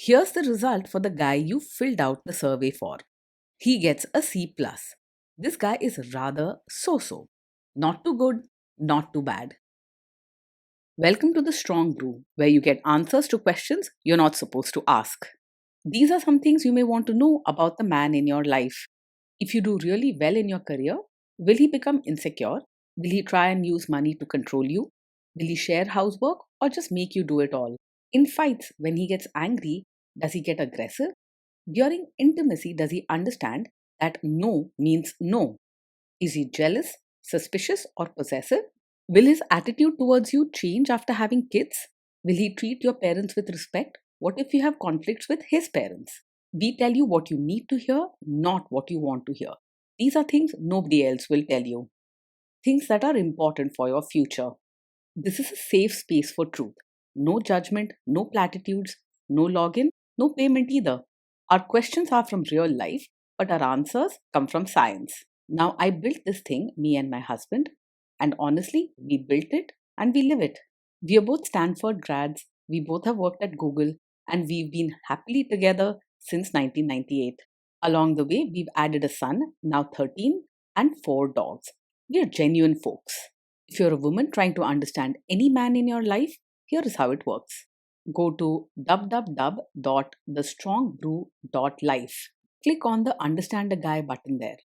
Here's the result for the guy you filled out the survey for. He gets a C+. plus. This guy is rather so-so. Not too good, not too bad. Welcome to the Strong Brew, where you get answers to questions you're not supposed to ask. These are some things you may want to know about the man in your life. If you do really well in your career, will he become insecure? Will he try and use money to control you? Will he share housework or just make you do it all? In fights, when he gets angry, does he get aggressive? During intimacy, does he understand that no means no? Is he jealous, suspicious, or possessive? Will his attitude towards you change after having kids? Will he treat your parents with respect? What if you have conflicts with his parents? We tell you what you need to hear, not what you want to hear. These are things nobody else will tell you. Things that are important for your future. This is a safe space for truth. No judgment, no platitudes, no login, no payment either. Our questions are from real life, but our answers come from science. Now, I built this thing, me and my husband, and honestly, we built it and we live it. We are both Stanford grads, we both have worked at Google, and we've been happily together since 1998. Along the way, we've added a son, now 13, and 4 dogs. We are genuine folks. If you're a woman trying to understand any man in your life, here is how it works. Go to www.thestrongbrew.life. Click on the Understand a Guy button there.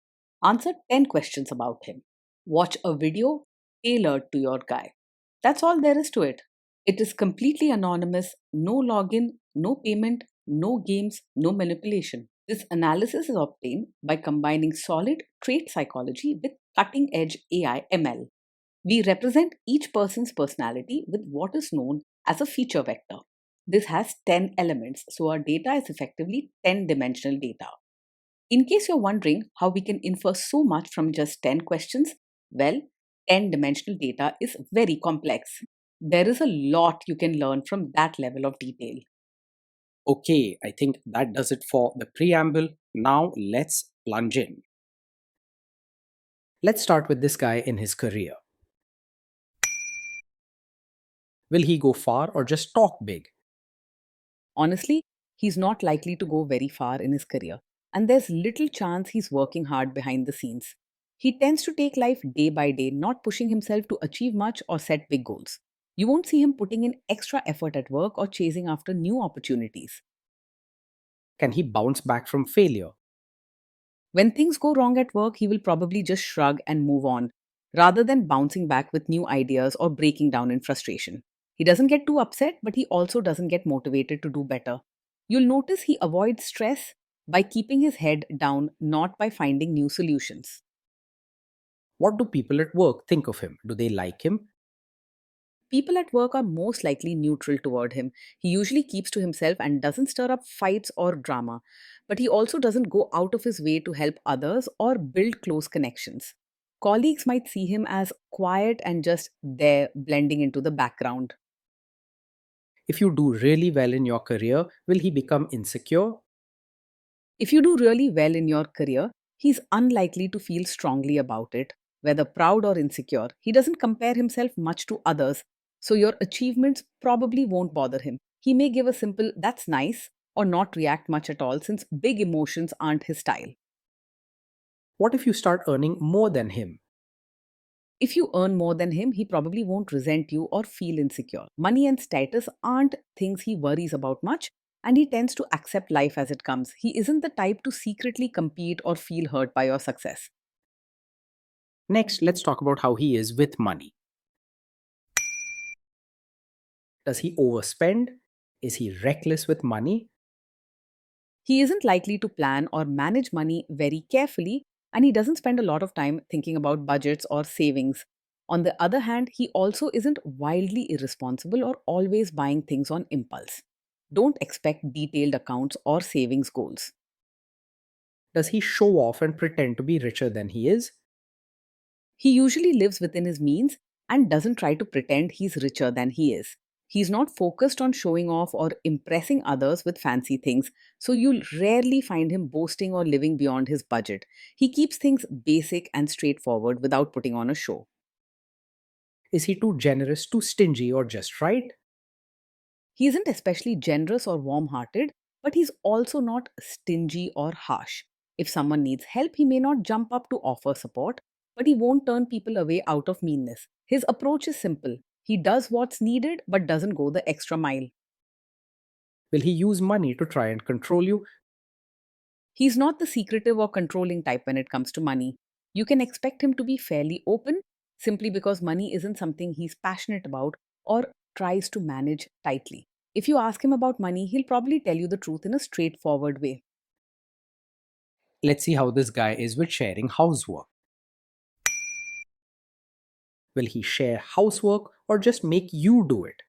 Answer 10 questions about him. Watch a video tailored to your guy. That's all there is to it. It is completely anonymous, no login, no payment, no games, no manipulation. This analysis is obtained by combining solid trait psychology with cutting edge AI ML. We represent each person's personality with what is known as a feature vector. This has 10 elements, so our data is effectively 10-dimensional data. In case you're wondering how we can infer so much from just 10 questions, well, 10-dimensional data is very complex. There is a lot you can learn from that level of detail. Okay, I think that does it for the preamble. Now let's plunge in. Let's start with this guy in his career. Will he go far or just talk big? Honestly, he's not likely to go very far in his career, and there's little chance he's working hard behind the scenes. He tends to take life day by day, not pushing himself to achieve much or set big goals. You won't see him putting in extra effort at work or chasing after new opportunities. Can he bounce back from failure? When things go wrong at work, he will probably just shrug and move on, rather than bouncing back with new ideas or breaking down in frustration. He doesn't get too upset, but he also doesn't get motivated to do better. You'll notice he avoids stress by keeping his head down, not by finding new solutions. What do people at work think of him? Do they like him? People at work are most likely neutral toward him. He usually keeps to himself and doesn't stir up fights or drama, but he also doesn't go out of his way to help others or build close connections. Colleagues might see him as quiet and just there, blending into the background. If you do really well in your career, will he become insecure? If you do really well in your career, he's unlikely to feel strongly about it, whether proud or insecure. He doesn't compare himself much to others, so your achievements probably won't bother him. He may give a simple, that's nice, or not react much at all since big emotions aren't his style. What if you start earning more than him? If you earn more than him, he probably won't resent you or feel insecure. Money and status aren't things he worries about much, and he tends to accept life as it comes. He isn't the type to secretly compete or feel hurt by your success. Next, let's talk about how he is with money. Does he overspend? Is he reckless with money? He isn't likely to plan or manage money very carefully, and he doesn't spend a lot of time thinking about budgets or savings. On the other hand, he also isn't wildly irresponsible or always buying things on impulse. Don't expect detailed accounts or savings goals. Does he show off and pretend to be richer than he is? He usually lives within his means and doesn't try to pretend he's richer than he is. He's not focused on showing off or impressing others with fancy things, so you'll rarely find him boasting or living beyond his budget. He keeps things basic and straightforward without putting on a show. Is he too generous, too stingy, or just right? He isn't especially generous or warm hearted, but he's also not stingy or harsh. If someone needs help, he may not jump up to offer support, but he won't turn people away out of meanness. His approach is simple. He does what's needed but doesn't go the extra mile. Will he use money to try and control you? He's not the secretive or controlling type when it comes to money. You can expect him to be fairly open simply because money isn't something he's passionate about or tries to manage tightly. If you ask him about money, he'll probably tell you the truth in a straightforward way. Let's see how this guy is with sharing housework. Will he share housework or just make you do it?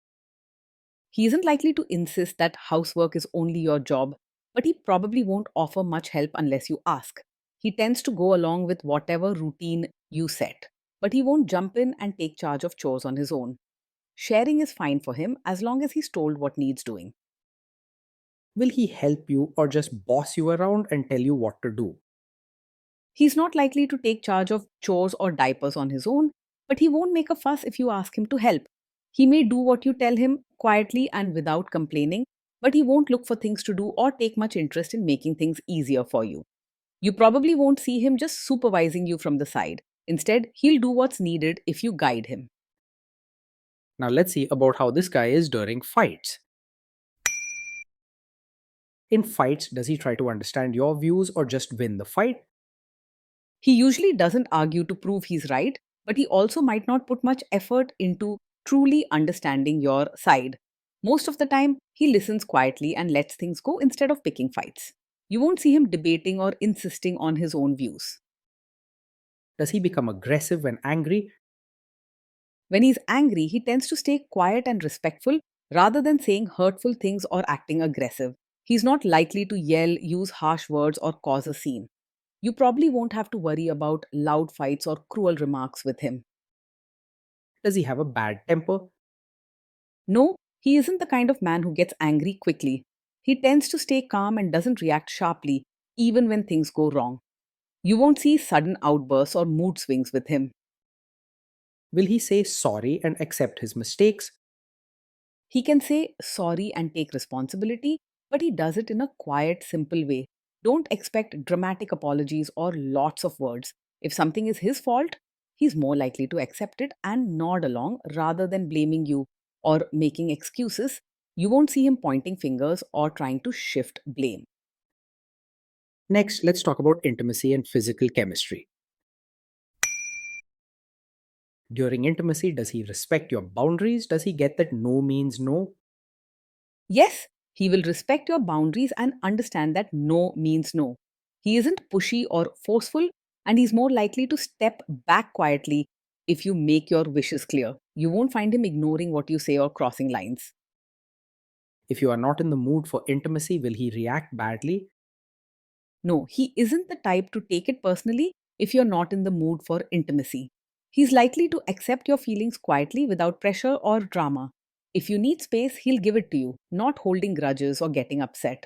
He isn't likely to insist that housework is only your job, but he probably won't offer much help unless you ask. He tends to go along with whatever routine you set, but he won't jump in and take charge of chores on his own. Sharing is fine for him as long as he's told what needs doing. Will he help you or just boss you around and tell you what to do? He's not likely to take charge of chores or diapers on his own, but he won't make a fuss if you ask him to help. He may do what you tell him quietly and without complaining, but he won't look for things to do or take much interest in making things easier for you. You probably won't see him just supervising you from the side. Instead, he'll do what's needed if you guide him. Now let's see about how this guy is during fights. In fights, does he try to understand your views or just win the fight? He usually doesn't argue to prove he's right, but he also might not put much effort into truly understanding your side. Most of the time, he listens quietly and lets things go instead of picking fights. You won't see him debating or insisting on his own views. Does he become aggressive when angry? When he's angry, he tends to stay quiet and respectful rather than saying hurtful things or acting aggressive. He's not likely to yell, use harsh words, or cause a scene. You probably won't have to worry about loud fights or cruel remarks with him. Does he have a bad temper? No, he isn't the kind of man who gets angry quickly. He tends to stay calm and doesn't react sharply, even when things go wrong. You won't see sudden outbursts or mood swings with him. Will he say sorry and accept his mistakes? He can say sorry and take responsibility, but he does it in a quiet, simple way. Don't expect dramatic apologies or lots of words. If something is his fault, he's more likely to accept it and nod along rather than blaming you or making excuses. You won't see him pointing fingers or trying to shift blame. Next, let's talk about intimacy and physical chemistry. During intimacy, does he respect your boundaries? Does he get that no means no? Yes, he will respect your boundaries and understand that no means no. He isn't pushy or forceful, and he's more likely to step back quietly if you make your wishes clear. You won't find him ignoring what you say or crossing lines. If you are not in the mood for intimacy, will he react badly? No, he isn't the type to take it personally if you're not in the mood for intimacy. He's likely to accept your feelings quietly without pressure or drama. If you need space, he'll give it to you, not holding grudges or getting upset.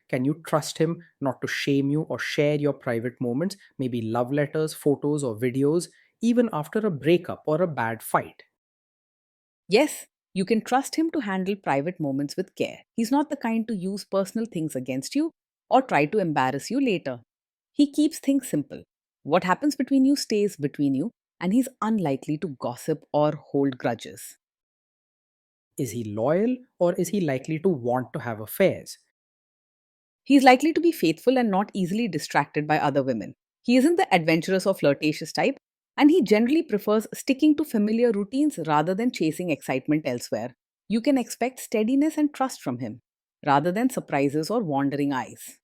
Can you trust him not to shame you or share your private moments, maybe love letters, photos, or videos, even after a breakup or a bad fight? Yes, you can trust him to handle private moments with care. He's not the kind to use personal things against you or try to embarrass you later. He keeps things simple. What happens between you stays between you, and he's unlikely to gossip or hold grudges. Is he loyal or is he likely to want to have affairs? He's likely to be faithful and not easily distracted by other women. He isn't the adventurous or flirtatious type, and he generally prefers sticking to familiar routines rather than chasing excitement elsewhere. You can expect steadiness and trust from him, rather than surprises or wandering eyes.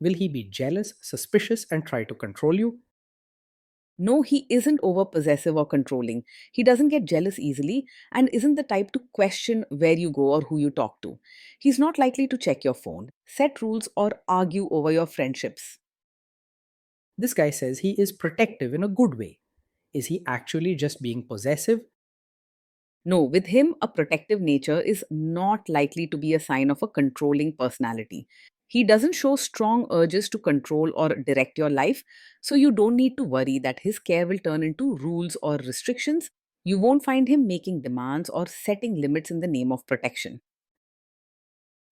Will he be jealous, suspicious, and try to control you? No, he isn't over possessive or controlling. He doesn't get jealous easily and isn't the type to question where you go or who you talk to. He's not likely to check your phone, set rules, or argue over your friendships. This guy says he is protective in a good way. Is he actually just being possessive? No, with him, a protective nature is not likely to be a sign of a controlling personality. He doesn't show strong urges to control or direct your life, so you don't need to worry that his care will turn into rules or restrictions. You won't find him making demands or setting limits in the name of protection.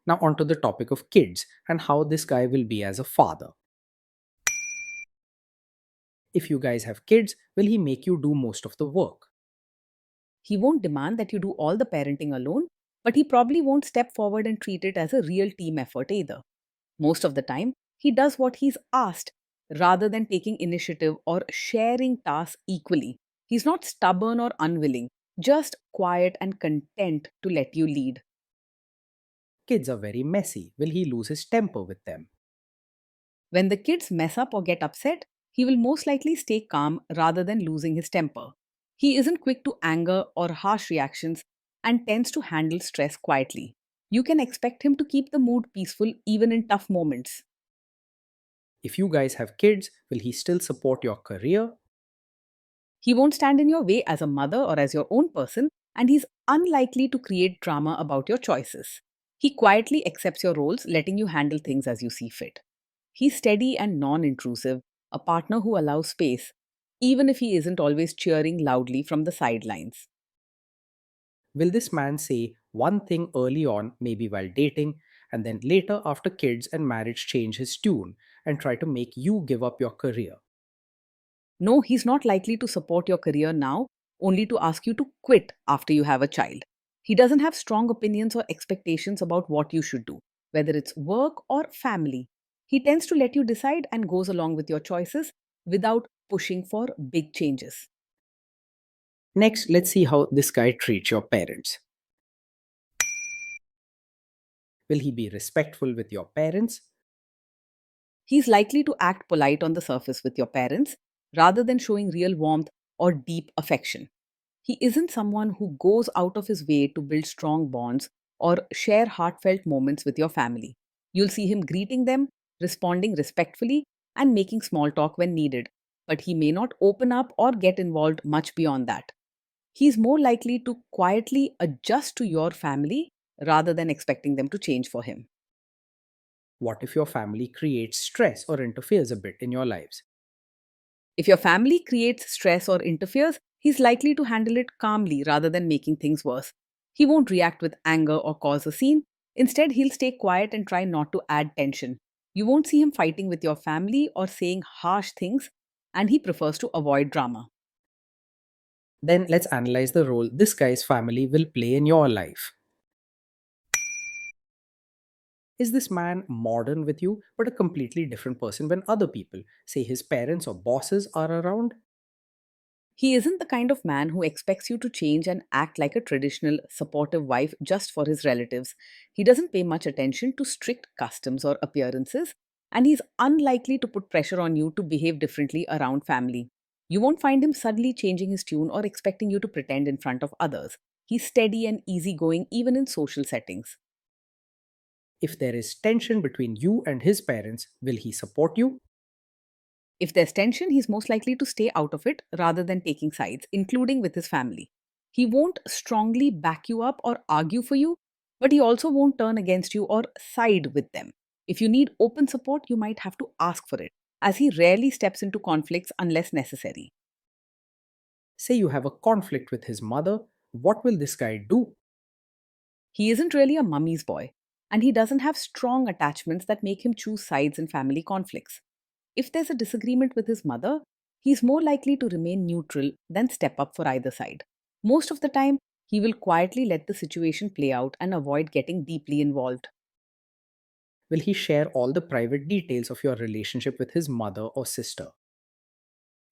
Now, onto the topic of kids and how this guy will be as a father. If you guys have kids, will he make you do most of the work? He won't demand that you do all the parenting alone, but he probably won't step forward and treat it as a real team effort either. Most of the time, he does what he's asked rather than taking initiative or sharing tasks equally. He's not stubborn or unwilling, just quiet and content to let you lead. Kids are very messy. Will he lose his temper with them? When the kids mess up or get upset, he will most likely stay calm rather than losing his temper. He isn't quick to anger or harsh reactions and tends to handle stress quietly. You can expect him to keep the mood peaceful even in tough moments. If you guys have kids, will he still support your career? He won't stand in your way as a mother or as your own person, and he's unlikely to create drama about your choices. He quietly accepts your roles, letting you handle things as you see fit. He's steady and non intrusive, a partner who allows space, even if he isn't always cheering loudly from the sidelines. Will this man say one thing early on, maybe while dating, and then later after kids and marriage change his tune and try to make you give up your career? No, he's not likely to support your career now, only to ask you to quit after you have a child. He doesn't have strong opinions or expectations about what you should do, whether it's work or family. He tends to let you decide and goes along with your choices without pushing for big changes. Next, let's see how this guy treats your parents. Will he be respectful with your parents? He's likely to act polite on the surface with your parents rather than showing real warmth or deep affection. He isn't someone who goes out of his way to build strong bonds or share heartfelt moments with your family. You'll see him greeting them, responding respectfully, and making small talk when needed, but he may not open up or get involved much beyond that. He's more likely to quietly adjust to your family rather than expecting them to change for him. What if your family creates stress or interferes a bit in your lives? If your family creates stress or interferes, he's likely to handle it calmly rather than making things worse. He won't react with anger or cause a scene. Instead, he'll stay quiet and try not to add tension. You won't see him fighting with your family or saying harsh things, and he prefers to avoid drama. Then let's analyze the role this guy's family will play in your life. Is this man modern with you, but a completely different person when other people, say his parents or bosses, are around? He isn't the kind of man who expects you to change and act like a traditional, supportive wife just for his relatives. He doesn't pay much attention to strict customs or appearances, and he's unlikely to put pressure on you to behave differently around family. You won't find him suddenly changing his tune or expecting you to pretend in front of others. He's steady and easygoing even in social settings. If there is tension between you and his parents, will he support you? If there's tension, he's most likely to stay out of it rather than taking sides, including with his family. He won't strongly back you up or argue for you, but he also won't turn against you or side with them. If you need open support, you might have to ask for it, as he rarely steps into conflicts unless necessary. Say you have a conflict with his mother, what will this guy do? He isn't really a mummy's boy, and he doesn't have strong attachments that make him choose sides in family conflicts. If there's a disagreement with his mother, he's more likely to remain neutral than step up for either side. Most of the time, he will quietly let the situation play out and avoid getting deeply involved. Will he share all the private details of your relationship with his mother or sister?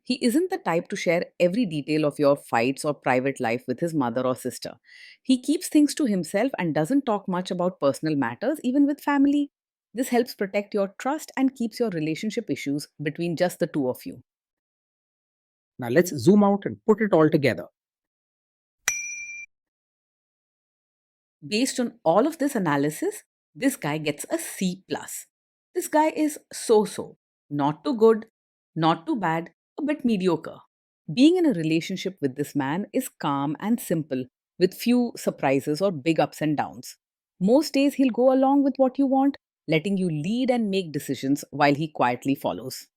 He isn't the type to share every detail of your fights or private life with his mother or sister. He keeps things to himself and doesn't talk much about personal matters, even with family. This helps protect your trust and keeps your relationship issues between just the two of you. Now let's zoom out and put it all together. Based on all of this analysis, this guy gets a C plus. This guy is so, not too good, not too bad, a bit mediocre. Being in a relationship with this man is calm and simple, with few surprises or big ups and downs. Most days he'll go along with what you want, letting you lead and make decisions while he quietly follows.